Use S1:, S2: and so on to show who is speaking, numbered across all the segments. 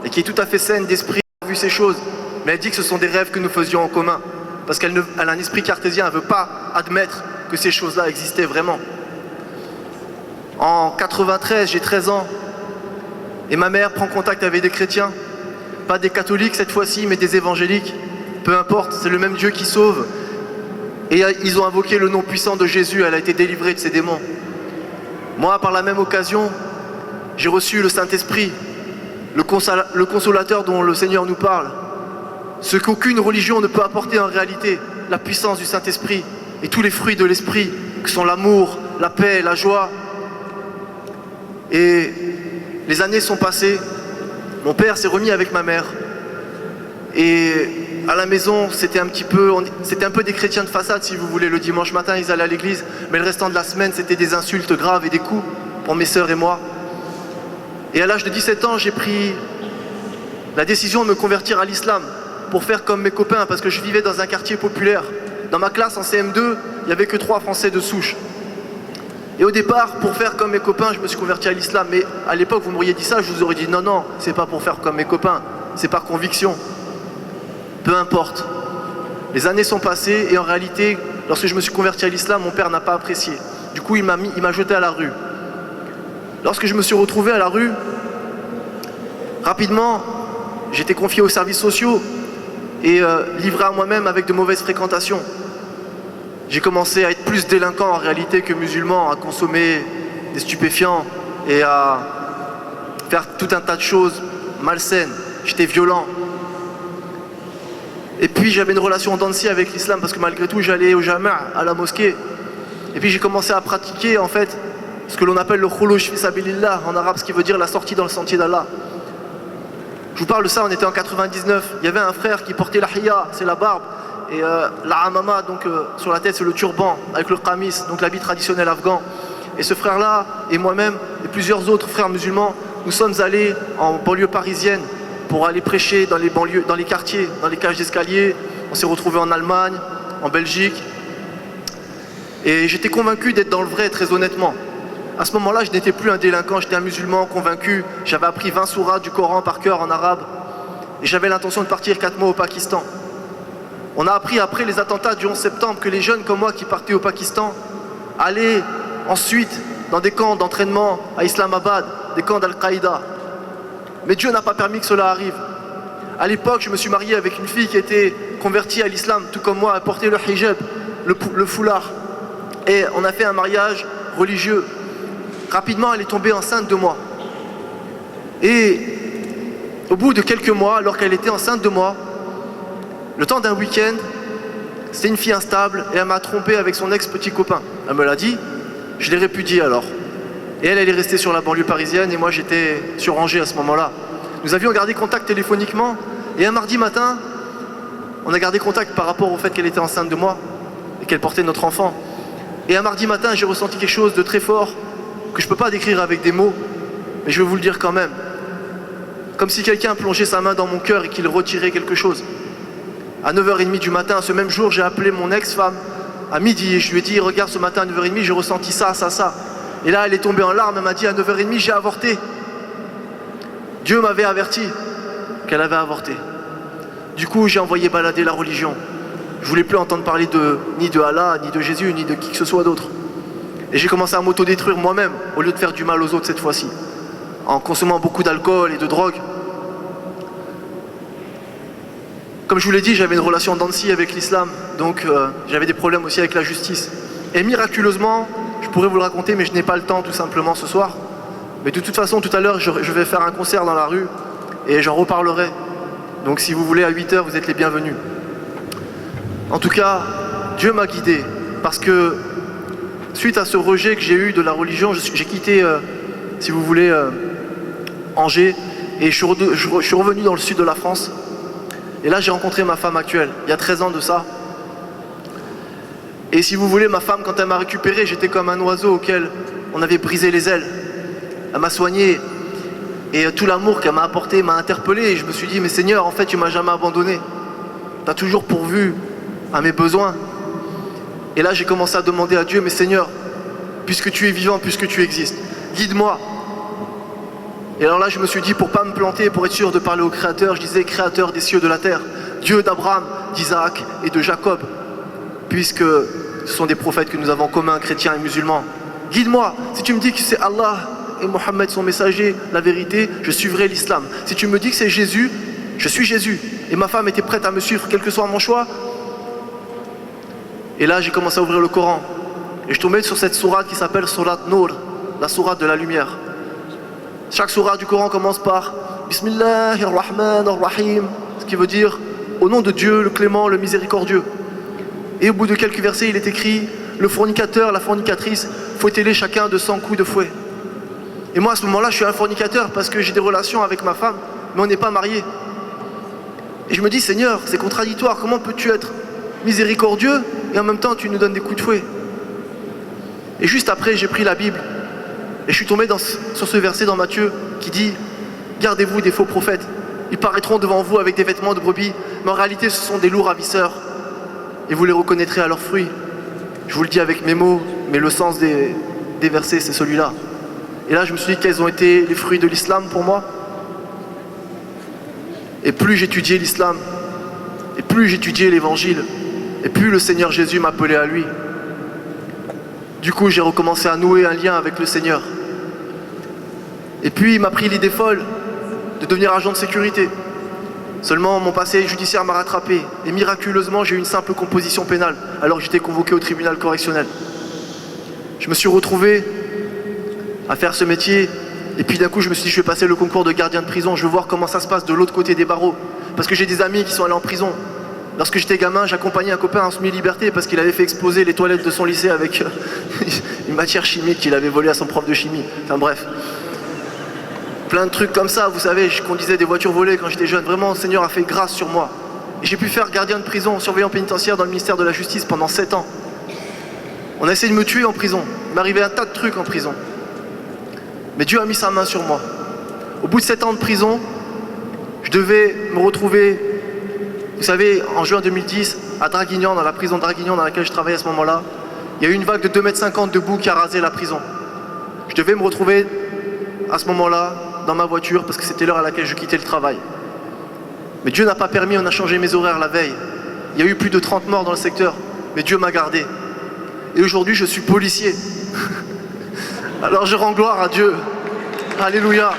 S1: et qui est tout à fait saine d'esprit, a vu ces choses, mais elle dit que ce sont des rêves que nous faisions en commun, parce qu'elle a un esprit cartésien, elle ne veut pas admettre que ces choses-là existaient vraiment. En 93, j'ai 13 ans, et ma mère prend contact avec des chrétiens, pas des catholiques cette fois-ci, mais des évangéliques, peu importe, c'est le même Dieu qui sauve. Et ils ont invoqué le nom puissant de Jésus, elle a été délivrée de ses démons. Moi, par la même occasion, j'ai reçu le Saint-Esprit, le consolateur dont le Seigneur nous parle. Ce qu'aucune religion ne peut apporter en réalité, la puissance du Saint-Esprit et tous les fruits de l'Esprit, que sont l'amour, la paix, la joie. Et les années sont passées, mon père s'est remis avec ma mère. Et à la maison, c'était un peu des chrétiens de façade, si vous voulez. Le dimanche matin, ils allaient à l'église, mais le restant de la semaine, c'était des insultes graves et des coups pour mes sœurs et moi. Et à l'âge de 17 ans, j'ai pris la décision de me convertir à l'islam pour faire comme mes copains, parce que je vivais dans un quartier populaire. Dans ma classe, en CM2, il n'y avait que 3 Français de souche. Et au départ, pour faire comme mes copains, je me suis converti à l'islam. Mais à l'époque, vous m'auriez dit ça, je vous aurais dit non, non, c'est pas pour faire comme mes copains, c'est par conviction. Peu importe. Les années sont passées et en réalité, lorsque je me suis converti à l'islam, mon père n'a pas apprécié. Du coup, il m'a jeté à la rue. Lorsque je me suis retrouvé à la rue, rapidement, j'étais confié aux services sociaux et livré à moi-même avec de mauvaises fréquentations. J'ai commencé à être plus délinquant en réalité que musulman, à consommer des stupéfiants et à faire tout un tas de choses malsaines. J'étais violent. Et puis j'avais une relation en dents de scie avec l'islam parce que malgré tout j'allais au jama', à la mosquée. Et puis j'ai commencé à pratiquer en fait ce que l'on appelle le khulouj fi sabilillah en arabe, ce qui veut dire la sortie dans le sentier d'Allah. Je vous parle de ça, on était en 99. Il y avait un frère qui portait la hiya, c'est la barbe, et la amama, donc sur la tête c'est le turban avec le qamis, donc l'habit traditionnel afghan. Et ce frère-là et moi-même et plusieurs autres frères musulmans, nous sommes allés en banlieue parisienne pour aller prêcher dans les banlieues, dans les quartiers, dans les cages d'escalier. On s'est retrouvés en Allemagne, en Belgique. Et j'étais convaincu d'être dans le vrai, très honnêtement. À ce moment-là, je n'étais plus un délinquant, j'étais un musulman convaincu. J'avais appris 20 sourates du Coran par cœur en arabe. Et j'avais l'intention de partir 4 mois au Pakistan. On a appris après les attentats du 11 septembre que les jeunes comme moi qui partaient au Pakistan allaient ensuite dans des camps d'entraînement à Islamabad, des camps d'Al-Qaïda. Mais Dieu n'a pas permis que cela arrive. À l'époque, je me suis marié avec une fille qui était convertie à l'islam, tout comme moi, elle portait le hijab, le foulard. Et on a fait un mariage religieux. Rapidement, elle est tombée enceinte de moi. Et au bout de quelques mois, alors qu'elle était enceinte de moi, le temps d'un week-end, c'était une fille instable et elle m'a trompé avec son ex-petit copain. Elle me l'a dit, je l'ai répudié alors. Et elle est restée sur la banlieue parisienne et moi j'étais sur Angers à ce moment-là. Nous avions gardé contact téléphoniquement et un mardi matin, on a gardé contact par rapport au fait qu'elle était enceinte de moi et qu'elle portait notre enfant. Et un mardi matin, j'ai ressenti quelque chose de très fort que je ne peux pas décrire avec des mots, mais je vais vous le dire quand même. Comme si quelqu'un plongeait sa main dans mon cœur et qu'il retirait quelque chose. À 9h30 du matin, ce même jour, j'ai appelé mon ex-femme à midi et je lui ai dit, regarde, ce matin à 9h30, j'ai ressenti ça, ça, ça. Et là, elle est tombée en larmes, elle m'a dit à 9h30, j'ai avorté. Dieu m'avait averti qu'elle avait avorté. Du coup, j'ai envoyé balader la religion. Je voulais plus entendre parler ni de Allah, ni de Jésus, ni de qui que ce soit d'autre. Et j'ai commencé à m'autodétruire moi-même, au lieu de faire du mal aux autres cette fois-ci, en consommant beaucoup d'alcool et de drogue. Comme je vous l'ai dit, j'avais une relation en dents de scie avec l'islam, donc j'avais des problèmes aussi avec la justice. Et miraculeusement, je pourrais vous le raconter, mais je n'ai pas le temps tout simplement ce soir. Mais de toute façon, tout à l'heure, je vais faire un concert dans la rue et j'en reparlerai. Donc si vous voulez, à 8h, vous êtes les bienvenus. En tout cas, Dieu m'a guidé, parce que suite à ce rejet que j'ai eu de la religion, j'ai quitté, si vous voulez, Angers, et je suis revenu dans le sud de la France. Et là, j'ai rencontré ma femme actuelle, il y a 13 ans de ça. Et si vous voulez, ma femme, quand elle m'a récupéré, j'étais comme un oiseau auquel on avait brisé les ailes. Elle m'a soigné, et tout l'amour qu'elle m'a apporté m'a interpellé, et je me suis dit, mais Seigneur, en fait, tu m'as jamais abandonné. Tu as toujours pourvu à mes besoins. Et là, j'ai commencé à demander à Dieu, mais Seigneur, puisque tu es vivant, puisque tu existes, guide-moi. Et alors là, je me suis dit, pour pas me planter, pour être sûr de parler au Créateur, je disais Créateur des cieux et de la terre, Dieu d'Abraham, d'Isaac et de Jacob, puisque ce sont des prophètes que nous avons en commun, chrétiens et musulmans. Guide-moi, si tu me dis que c'est Allah et Mohammed son messager, la vérité, je suivrai l'islam. Si tu me dis que c'est Jésus, je suis Jésus. Et ma femme était prête à me suivre, quel que soit mon choix. Et là, j'ai commencé à ouvrir le Coran. Et je tombais sur cette sourate qui s'appelle Surat Nour, la sourate de la lumière. Chaque sourate du Coran commence par Bismillahirrahmanirrahim, ce qui veut dire au nom de Dieu, le clément, le miséricordieux. Et au bout de quelques versets, il est écrit le fornicateur, la fornicatrice, fouettez-les chacun de 100 coups de fouet. Et moi, à ce moment-là, je suis un fornicateur parce que j'ai des relations avec ma femme, mais on n'est pas mariés. Et je me dis, Seigneur, c'est contradictoire. Comment peux-tu être miséricordieux et en même temps tu nous donnes des coups de fouet? Et juste après, j'ai pris la Bible et je suis tombé sur ce verset dans Matthieu qui dit gardez-vous des faux prophètes. Ils paraîtront devant vous avec des vêtements de brebis, mais en réalité, ce sont des loups ravisseurs. Et vous les reconnaîtrez à leurs fruits. Je vous le dis avec mes mots, mais le sens des versets, c'est celui-là. Et là, je me suis dit quels ont été les fruits de l'islam pour moi. Et plus j'étudiais l'islam, et plus j'étudiais l'évangile, et plus le Seigneur Jésus m'appelait à lui. Du coup, j'ai recommencé à nouer un lien avec le Seigneur. Et puis, il m'a pris l'idée folle de devenir agent de sécurité. Seulement, mon passé judiciaire m'a rattrapé. Et miraculeusement, j'ai eu une simple composition pénale, alors que j'étais convoqué au tribunal correctionnel. Je me suis retrouvé à faire ce métier. Et puis d'un coup, je me suis dit, je vais passer le concours de gardien de prison. Je veux voir comment ça se passe de l'autre côté des barreaux. Parce que j'ai des amis qui sont allés en prison. Lorsque j'étais gamin, j'accompagnais un copain en semi-liberté parce qu'il avait fait exploser les toilettes de son lycée avec une matière chimique qu'il avait volée à son prof de chimie. Enfin bref. Plein de trucs comme ça, vous savez, je conduisais des voitures volées quand j'étais jeune. Vraiment, le Seigneur a fait grâce sur moi. Et j'ai pu faire gardien de prison, surveillant pénitentiaire dans le ministère de la Justice pendant 7 ans. On a essayé de me tuer en prison. Il m'arrivait un tas de trucs en prison. Mais Dieu a mis sa main sur moi. Au bout de 7 ans de prison, je devais me retrouver, vous savez, en juin 2010, à Draguignan, dans la prison de Draguignan dans laquelle je travaillais à ce moment-là. Il y a eu une vague de 2,50 m de boue qui a rasé la prison. Je devais me retrouver à ce moment-là dans ma voiture parce que c'était l'heure à laquelle je quittais le travail. Mais Dieu n'a pas permis, on a changé mes horaires la veille. Il y a eu plus de 30 morts dans le secteur, mais Dieu m'a gardé. Et aujourd'hui, je suis policier. Alors je rends gloire à Dieu. Alléluia.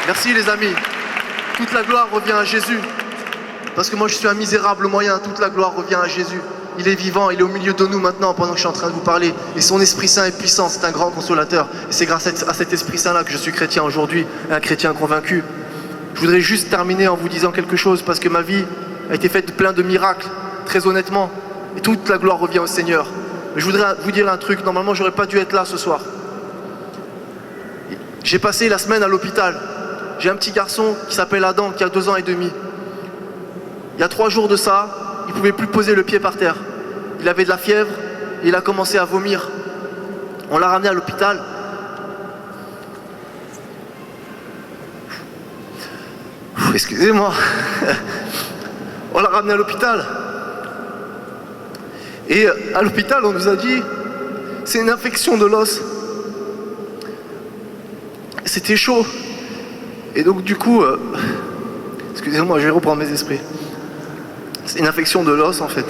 S1: Merci les amis. Toute la gloire revient à Jésus. Parce que moi je suis un misérable moyen. Toute la gloire revient à Jésus. Il est vivant, il est au milieu de nous maintenant pendant que je suis en train de vous parler. Et son Esprit Saint est puissant, c'est un grand consolateur. Et c'est grâce à cet Esprit Saint-là que je suis chrétien aujourd'hui, un chrétien convaincu. Je voudrais juste terminer en vous disant quelque chose parce que ma vie a été faite de plein de miracles, très honnêtement. Et toute la gloire revient au Seigneur. Mais je voudrais vous dire un truc, normalement j'aurais pas dû être là ce soir. J'ai passé la semaine à l'hôpital. J'ai un petit garçon qui s'appelle Adam, qui a 2 ans et demi. Il y a 3 jours de ça, il ne pouvait plus poser le pied par terre. Il avait de la fièvre et il a commencé à vomir. On l'a ramené à l'hôpital. Excusez-moi. On l'a ramené à l'hôpital. Et à l'hôpital, on nous a dit, c'est une infection de l'os. C'était chaud. Et donc du coup, excusez-moi, je vais reprendre mes esprits. C'est une infection de l'os en fait.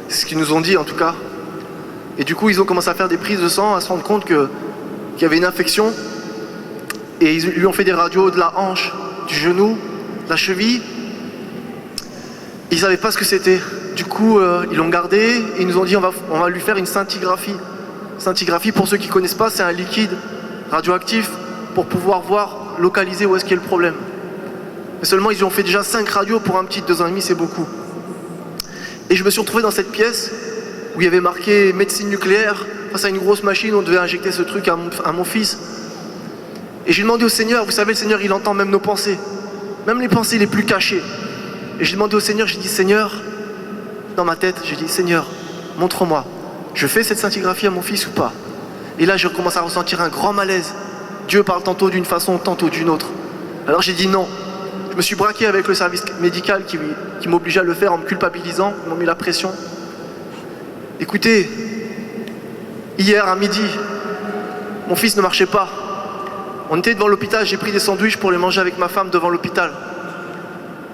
S1: C'est ce qu'ils nous ont dit en tout cas. Et du coup, ils ont commencé à faire des prises de sang, à se rendre compte qu'il y avait une infection. Et ils lui ont fait des radios de la hanche, du genou, de la cheville. Ils ne savaient pas ce que c'était. Du coup, ils l'ont gardé et ils nous ont dit on va lui faire une scintigraphie. Scintigraphie, pour ceux qui ne connaissent pas, c'est un liquide radioactif pour pouvoir voir, localiser où est-ce qu'il y a le problème. Mais seulement, ils lui ont fait déjà 5 radios pour un petit de 2 ans et demi, c'est beaucoup. Et je me suis retrouvé dans cette pièce où il y avait marqué médecine nucléaire, face à une grosse machine, on devait injecter ce truc à mon fils. Et j'ai demandé au Seigneur, vous savez, le Seigneur, il entend même nos pensées, même les pensées les plus cachées. Et j'ai demandé au Seigneur, j'ai dit, Seigneur, dans ma tête, j'ai dit, Seigneur, montre-moi, je fais cette scintigraphie à mon fils ou pas? Et là, je commence à ressentir un grand malaise. Dieu parle tantôt d'une façon, tantôt d'une autre. Alors j'ai dit non. Je me suis braqué avec le service médical qui m'obligeait à le faire en me culpabilisant, ils m'ont mis la pression. Écoutez, hier à midi, Mon fils ne marchait pas. On était devant l'hôpital, j'ai pris des sandwichs pour les manger avec ma femme devant l'hôpital.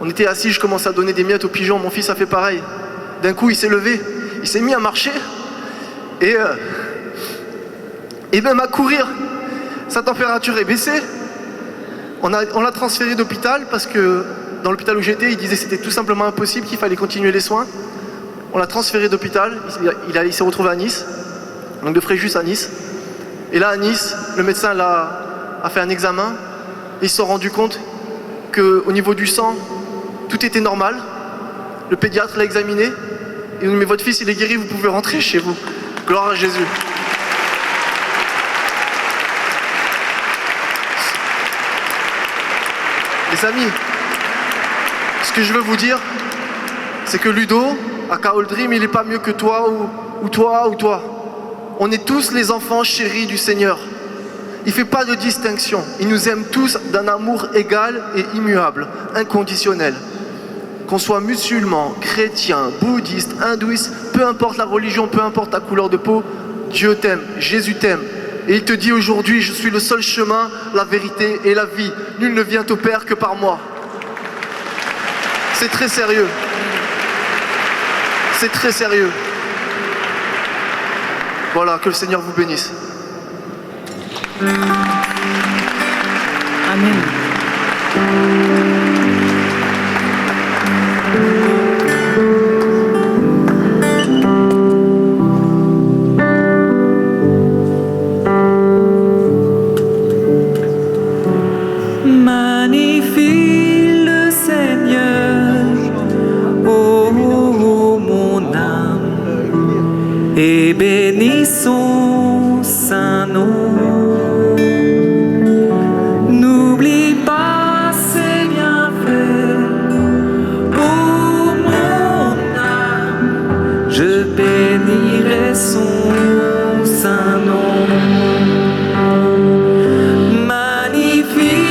S1: On était assis, je commençais à donner des miettes aux pigeons, mon fils a fait pareil. D'un coup, il s'est levé, il s'est mis à marcher et même à courir. Sa température est baissée. On l'a transféré d'hôpital parce que dans l'hôpital où j'étais, il disait que c'était tout simplement impossible, qu'il fallait continuer les soins. On l'a transféré d'hôpital, il s'est retrouvé à Nice, donc de Fréjus à Nice. Et là, à Nice, le médecin a fait un examen et ils se sont rendus compte qu'au niveau du sang, tout était normal. Le pédiatre l'a examiné et il nous dit « Mais votre fils, il est guéri, vous pouvez rentrer chez vous. » Gloire à Jésus. Les amis, ce que je veux vous dire, c'est que Ludo, à Carol Dream, il n'est pas mieux que toi ou toi ou toi. On est tous les enfants chéris du Seigneur. Il ne fait pas de distinction. Il nous aime tous d'un amour égal et immuable, inconditionnel. Qu'on soit musulman, chrétien, bouddhiste, hindouiste, peu importe la religion, peu importe ta couleur de peau, Dieu t'aime, Jésus t'aime. Et il te dit aujourd'hui, je suis le seul chemin, la vérité et la vie. Nul ne vient au Père que par moi. C'est très sérieux. C'est très sérieux. Voilà, que le Seigneur vous bénisse.
S2: Amen.
S3: Magnifie le Seigneur, ô mon âme, et bénis son saint nom. N'oublie pas ses bienfaits, ô mon âme, je bénirai son saint nom. Magnifie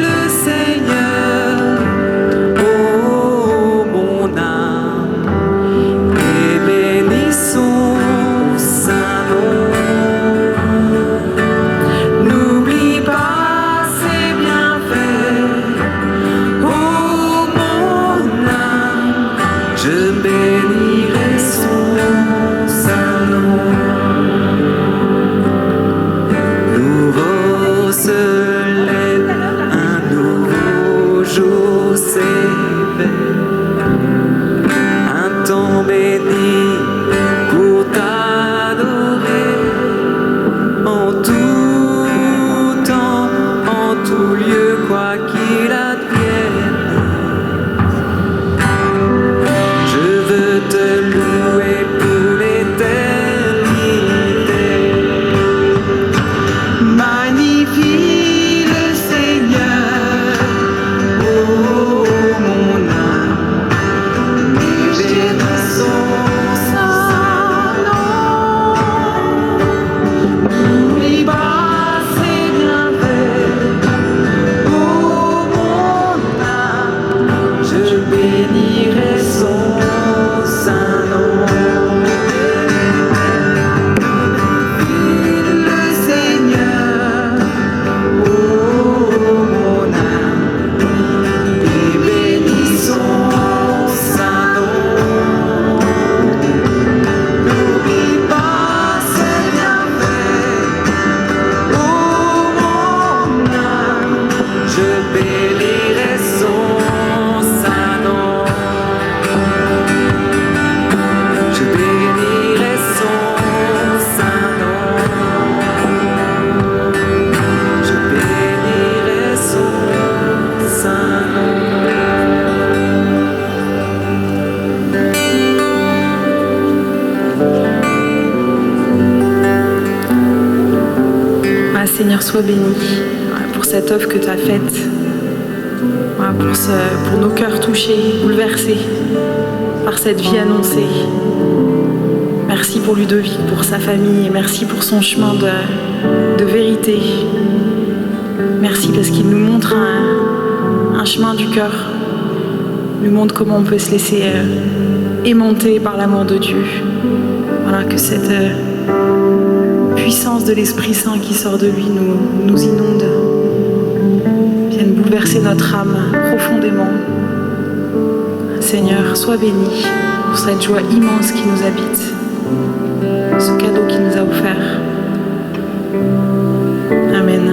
S3: le Seigneur, ô mon âme, et bénis son saint nom. N'oublie pas ses bienfaits, ô mon âme, je bénirai son saint nom. Nouveau se lève, un nouveau jour s'éveille, un temps béni pour t'adorer, en tout temps, en tout lieu, quoi qu'il advienne. Je veux te louer pour l'éternité. Magnifie le Seigneur, ô mon âme, et bénis son saint nom. N'oublie pas ses bienfaits, ô mon âme, je bénirai son saint nom. Le Seigneur, ô mon âme, et bénis son saint nom. N'oublie pas ses bienfaits, ô mon âme, je bénirai son saint nom. Je bénirai son saint nom. Je bénirai son saint nom.
S2: Ah, Seigneur, sois béni pour cette œuvre que tu as faite, pour nos cœurs touchés, bouleversés par cette vie annoncée. Merci pour Ludovic, pour sa famille, et merci pour son chemin de vérité. Merci parce qu'il nous montre un chemin du cœur, il nous montre comment on peut se laisser aimanter par l'amour de Dieu. Voilà, que cette puissance puissance de l'Esprit Saint qui sort de lui nous inonde, vienne bouleverser notre âme profondément. Seigneur, sois béni pour cette joie immense qui nous habite, ce cadeau qu'il nous a offert. Amen.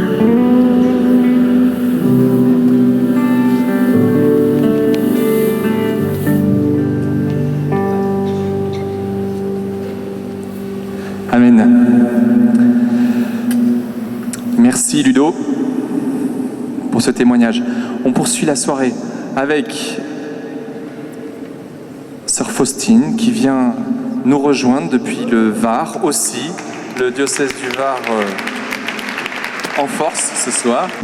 S4: Amen. Merci Ludo pour ce témoignage. On poursuit la soirée avec Sœur Faustine qui vient nous rejoindre depuis le Var aussi, le diocèse du Var en force ce soir.